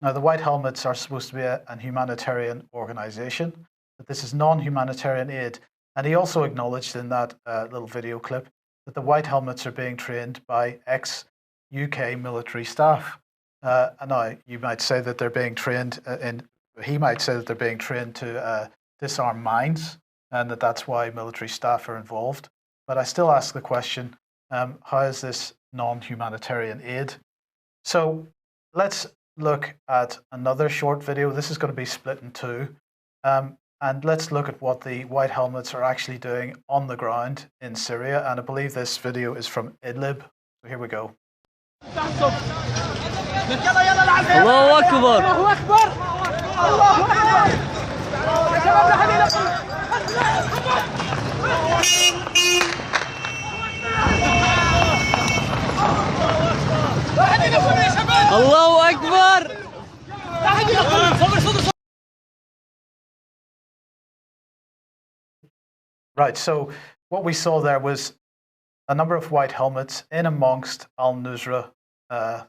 B: Now, the White Helmets are supposed to be a humanitarian organisation, but this is non-humanitarian aid. And he also acknowledged in that little video clip that the White Helmets are being trained by ex-UK military staff. And now you might say that they're being trained he might say that they're being trained to disarm mines, and that's why military staff are involved. But I still ask the question, how is this non-humanitarian aid? So let's look at another short video. This is going to be split in two. And let's look at what the White Helmets are actually doing on the ground in Syria. And I believe this video is from Idlib. So here we go.
E: Allahu Akbar. Allahu Akbar. Allahu Akbar. Allahu Akbar.
B: Right, so what we saw there was a number of white helmets in amongst al-Nusra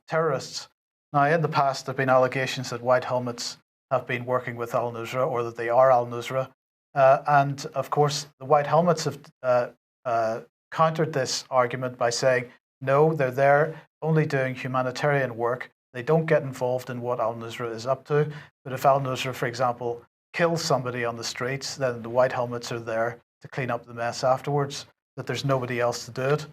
B: terrorists. Now, in the past, there have been allegations that white helmets have been working with al-Nusra or that they are al-Nusra. And of course, the white helmets have countered this argument by saying, no, they're there only doing humanitarian work. They don't get involved in what al-Nusra is up to. But if al-Nusra, for example, kills somebody on the streets, then the white helmets are there to clean up the mess afterwards, that there's nobody else to do it.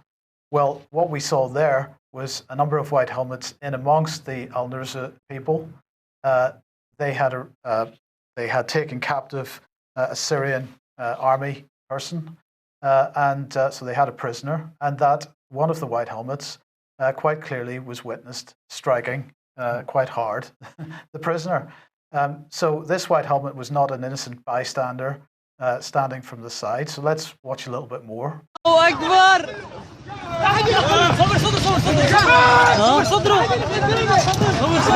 B: Well, what we saw there was a number of white helmets in amongst the al-Nusra people. They had taken captive a Syrian army person, and so they had a prisoner, and that one of the white helmets quite clearly was witnessed striking quite hard the prisoner. So this white helmet was not an innocent bystander standing from the side. So let's watch a little bit more.
E: الله أكبر صبر صدره صبر صدره صبر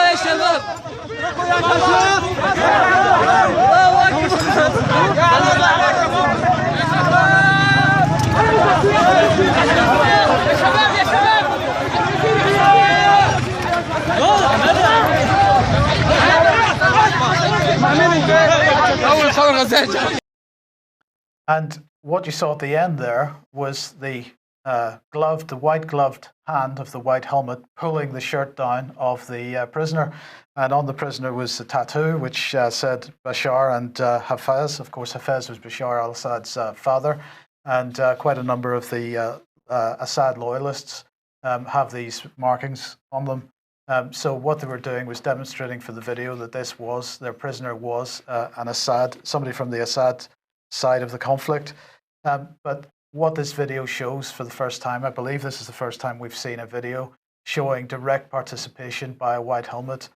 E: يا شباب
B: And what you saw at the end there was the white gloved hand of the white helmet pulling the shirt down of the prisoner. And on the prisoner was a tattoo which said Bashar and Hafez. Of course, Hafez was Bashar al-Assad's father. And quite a number of the Assad loyalists have these markings on them. So what they were doing was demonstrating for the video that this was, their prisoner was an Assad, somebody from the Assad side of the conflict. But what this video shows for the first time, I believe this is the first time we've seen a video showing direct participation by a white helmet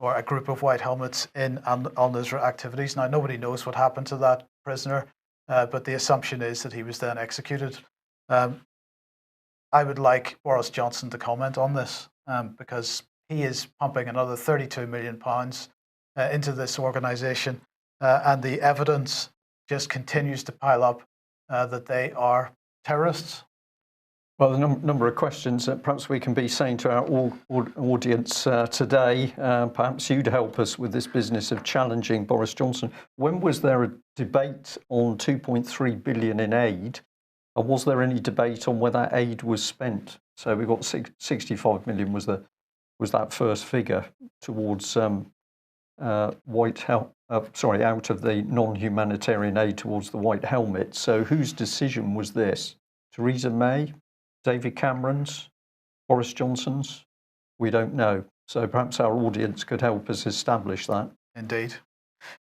B: or a group of white helmets in al-Nusra activities. Now, nobody knows what happened to that prisoner, but the assumption is that he was then executed. I would like Boris Johnson to comment on this because he is pumping another £32 million into this organisation, and the evidence just continues to pile up that they are terrorists.
A: Well, the number of questions that perhaps we can be saying to our audience today, perhaps you'd help us with this business of challenging Boris Johnson. When was there a debate on 2.3 billion in aid? And was there any debate on whether aid was spent? So we got 65 million was that first figure towards out of the non-humanitarian aid towards the White Helmet. So whose decision was this? Theresa May, David Cameron's, Boris Johnson's? We don't know. So perhaps our audience could help us establish that.
B: Indeed.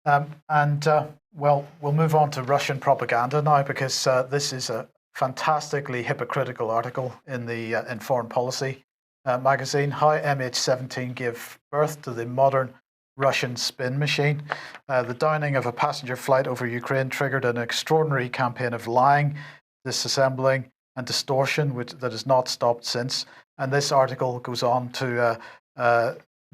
B: Well, we'll move on to Russian propaganda now, because this is a fantastically hypocritical article in Foreign Policy magazine, How MH17 Gave Birth to the Modern Russian Spin Machine. The downing of a passenger flight over Ukraine triggered an extraordinary campaign of lying, disassembling, and distortion, that has not stopped since. And this article goes on to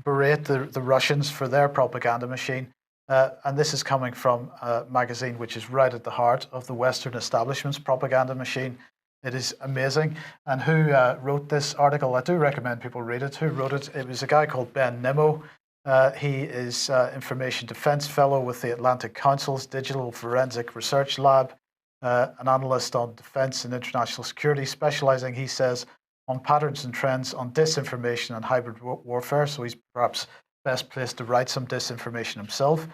B: berate the Russians for their propaganda machine. And this is coming from a magazine which is right at the heart of the Western establishment's propaganda machine. It is amazing. And who wrote this article? I do recommend people read it. Who wrote it? It was a guy called Ben Nimmo. He is Information Defense Fellow with the Atlantic Council's Digital Forensic Research Lab, an analyst on defense and international security, specializing, he says, on patterns and trends on disinformation and hybrid warfare. So he's perhaps best placed to write some disinformation himself.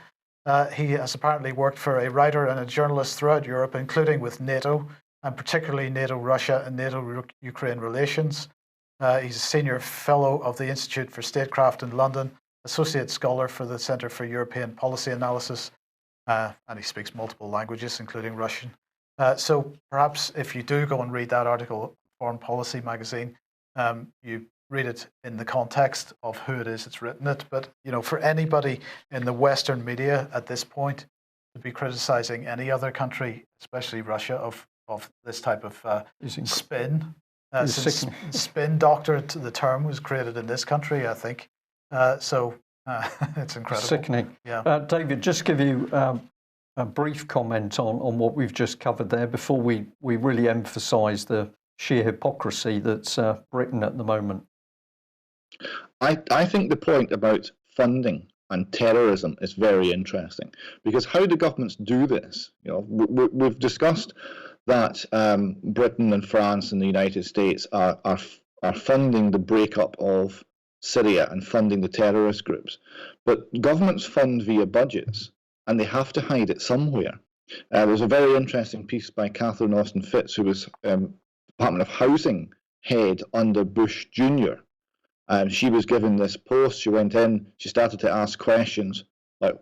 B: He has apparently worked for a writer and a journalist throughout Europe, including with NATO, and particularly NATO-Russia and NATO-Ukraine relations. He's a senior fellow of the Institute for Statecraft in London, associate scholar for the Centre for European Policy Analysis, and he speaks multiple languages, including Russian. So perhaps if you do go and read that article, Foreign Policy magazine, you read it in the context of who it is that's written it. But for anybody in the Western media at this point to be criticizing any other country, especially Russia, of this type of spin, since spin doctor, the term was created in this country, I think. So it's incredible.
A: Sickening.
B: Yeah.
A: David, just give you a brief comment on what we've just covered there before we really emphasise the sheer hypocrisy that's Britain at the moment.
C: I think the point about funding and terrorism is very interesting, because how do governments do this? We've discussed that Britain and France and the United States are funding the breakup of Syria and funding the terrorist groups, but governments fund via budgets, and they have to hide it somewhere. There's a very interesting piece by Catherine Austin Fitz, who was Department of Housing head under Bush Jr. She was given this post. She went in. She started to ask questions like,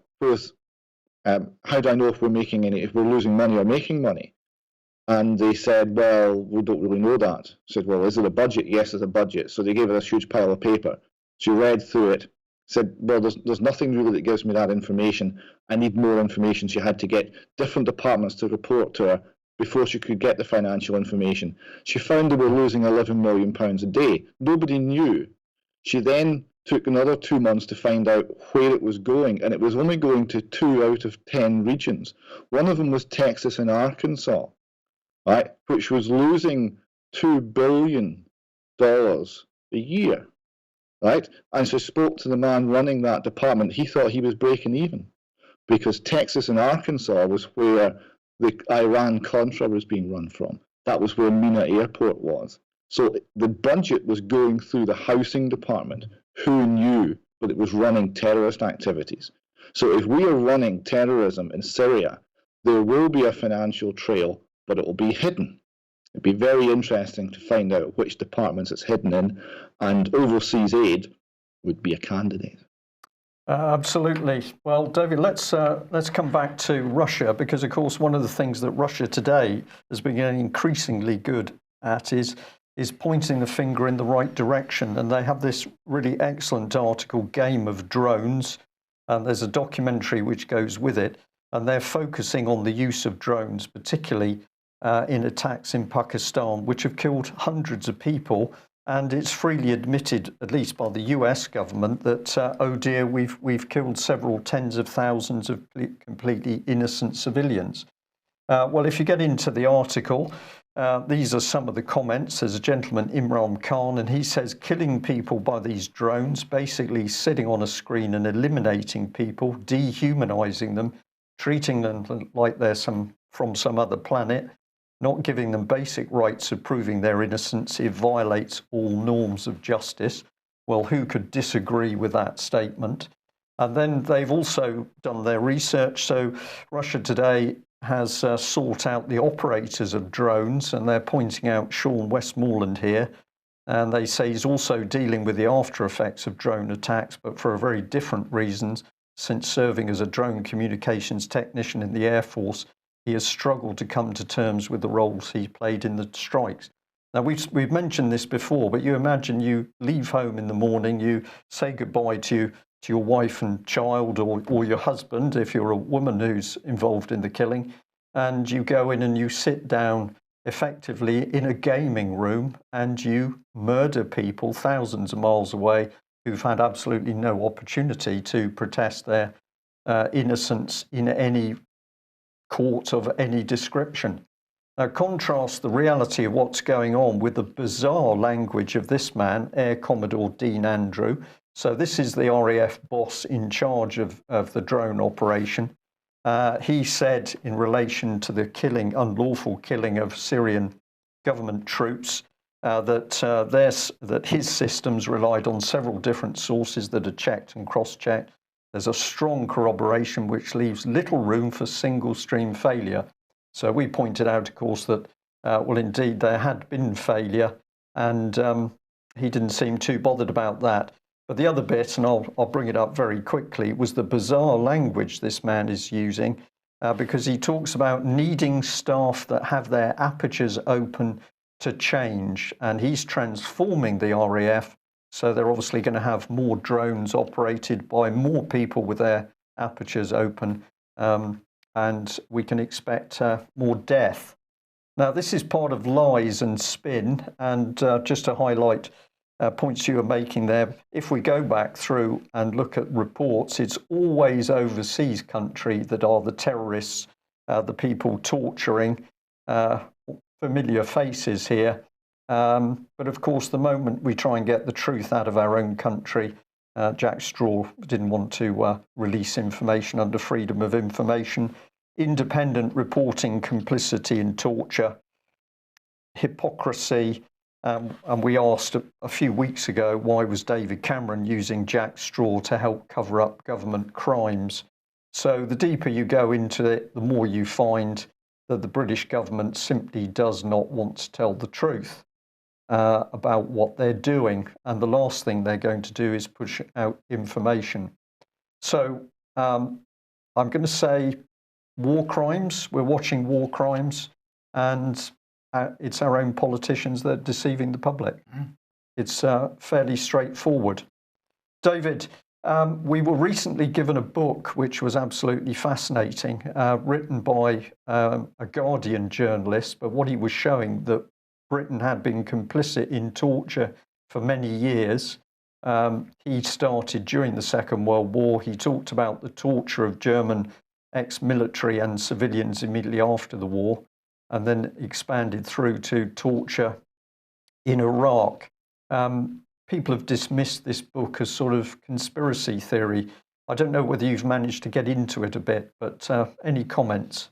C: "How do I know if we're losing money or making money?" And they said, "Well, we don't really know that." I said, "Well, is it a budget?" "Yes, it's a budget." So they gave her this huge pile of paper. She read through it. Said, "Well, there's nothing really that gives me that information. I need more information." She had to get different departments to report to her before she could get the financial information. She found they were losing £11 million a day. Nobody knew. She then took another 2 months to find out where it was going, and it was only going to 2 out of 10 regions. One of them was Texas and Arkansas, right, which was losing $2 billion a year, right? And she spoke to the man running that department. He thought he was breaking even, because Texas and Arkansas was where the Iran-Contra was being run from. That was where Mina Airport was. So the budget was going through the housing department. Who knew? But it was running terrorist activities. So if we are running terrorism in Syria, there will be a financial trail, but it will be hidden. It'd be very interesting to find out which departments it's hidden in, and overseas aid would be a candidate.
A: Absolutely. Well, David, let's come back to Russia, because, of course, one of the things that Russia today has been getting increasingly good at is pointing the finger in the right direction. And they have this really excellent article, Game of Drones, and there's a documentary which goes with it. And they're focusing on the use of drones, particularly in attacks in Pakistan, which have killed hundreds of people. And it's freely admitted, at least by the US government, that, oh dear, we've killed several tens of thousands of completely innocent civilians. Well, if you get into the article, these are some of the comments. There's a gentleman, Imran Khan, and he says killing people by these drones, basically sitting on a screen and eliminating people, dehumanizing them, treating them like they're from some other planet, not giving them basic rights of proving their innocence. It violates all norms of justice. Well, who could disagree with that statement? And then they've also done their research. So Russia Today has sought out the operators of drones, and they're pointing out Sean Westmoreland here. And they say he's also dealing with the after effects of drone attacks, but for a very different reasons. Since serving as a drone communications technician in the Air Force, he has struggled to come to terms with the roles he played in the strikes. Now, we've mentioned this before, but you imagine you leave home in the morning, you say goodbye to your wife and child, or your husband, if you're a woman who's involved in the killing, and you go in and you sit down effectively in a gaming room and you murder people thousands of miles away who've had absolutely no opportunity to protest their innocence in any court of any description. Now, contrast the reality of what's going on with the bizarre language of this man, Air Commodore Dean Andrew. So this is the RAF boss in charge of the drone operation. He said in relation to the unlawful killing of Syrian government troops, that his systems relied on several different sources that are checked and cross-checked. There's a strong corroboration which leaves little room for single stream failure. So we pointed out, of course, that, well, indeed, there had been failure, and he didn't seem too bothered about that. But the other bit, and I'll bring it up very quickly, was the bizarre language this man is using, because he talks about needing staff that have their apertures open to change, and he's transforming the RAF. So they're obviously going to have more drones operated by more people with their apertures open, and we can expect more death. Now, this is part of lies and spin, and just to highlight points you were making there, if we go back through and look at reports, it's always overseas country that are the terrorists, the people torturing, familiar faces here. But of course, the moment we try and get the truth out of our own country, Jack Straw didn't want to release information under freedom of information. Independent reporting, complicity in torture, hypocrisy. And we asked a few weeks ago, why was David Cameron using Jack Straw to help cover up government crimes? So the deeper you go into it, the more you find that the British government simply does not want to tell the truth about what they're doing. And the last thing they're going to do is push out information. So I'm going to say war crimes. We're watching war crimes, and it's our own politicians that are deceiving the public. It's fairly straightforward. David, we were recently given a book which was absolutely fascinating, written by a Guardian journalist, but what he was showing that Britain had been complicit in torture for many years. He started during the Second World War. He talked about the torture of German ex-military and civilians immediately after the war, and then expanded through to torture in Iraq. People have dismissed this book as sort of conspiracy theory. I don't know whether you've managed to get into it a bit, but any comments?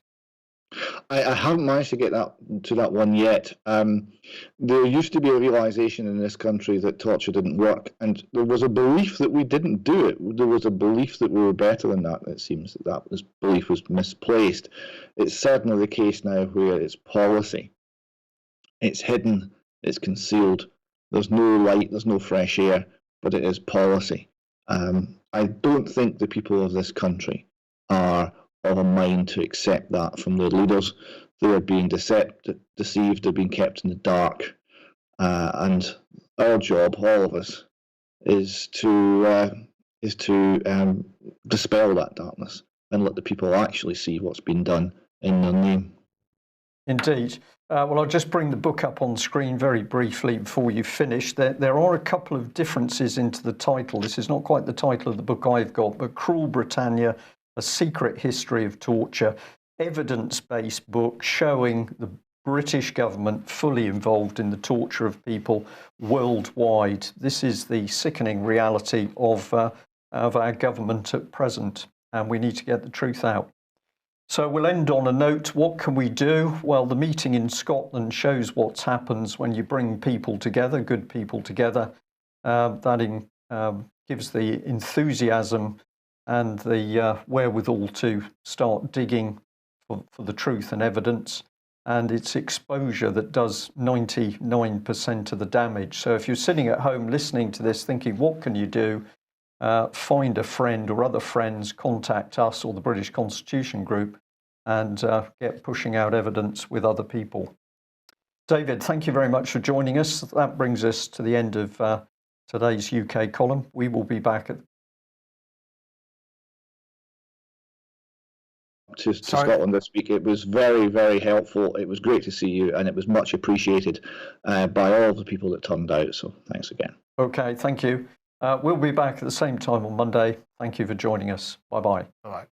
C: I haven't managed to get to that one yet. There used to be a realization in this country that torture didn't work, and there was a belief that we didn't do it. There was a belief that we were better than that. It seems that this belief was misplaced. It's certainly the case now where it's policy. It's hidden, it's concealed. There's no light, there's no fresh air, but it is policy. I don't think the people of this country are of a mind to accept that from their leaders. They are being deceived, they're being kept in the dark. And our job, all of us, is to dispel that darkness and let the people actually see what's been done in their name.
A: Indeed. Well, I'll just bring the book up on screen very briefly before you finish. There are a couple of differences into the title. This is not quite the title of the book I've got, but Cruel Britannia, A Secret History of Torture, evidence-based book showing the British government fully involved in the torture of people worldwide. This is the sickening reality of our government at present, and we need to get the truth out. So we'll end on a note. What can we do? Well, the meeting in Scotland shows what happens when you bring people together, good people together. That gives the enthusiasm and the wherewithal to start digging for the truth and evidence. And it's exposure that does 99% of the damage. So if you're sitting at home listening to this thinking, what can you do? Find a friend or other friends, contact us or the British Constitution Group, and get pushing out evidence with other people. David, thank you very much for joining us. That brings us to the end of today's UK column. We will be back at
C: to Scotland this week. It was very, very helpful. It was great to see you, and it was much appreciated by all of the people that turned out. So thanks again.
A: Okay, thank you. We'll be back at the same time on Monday. Thank you for joining us. Bye-bye.
B: Bye-bye.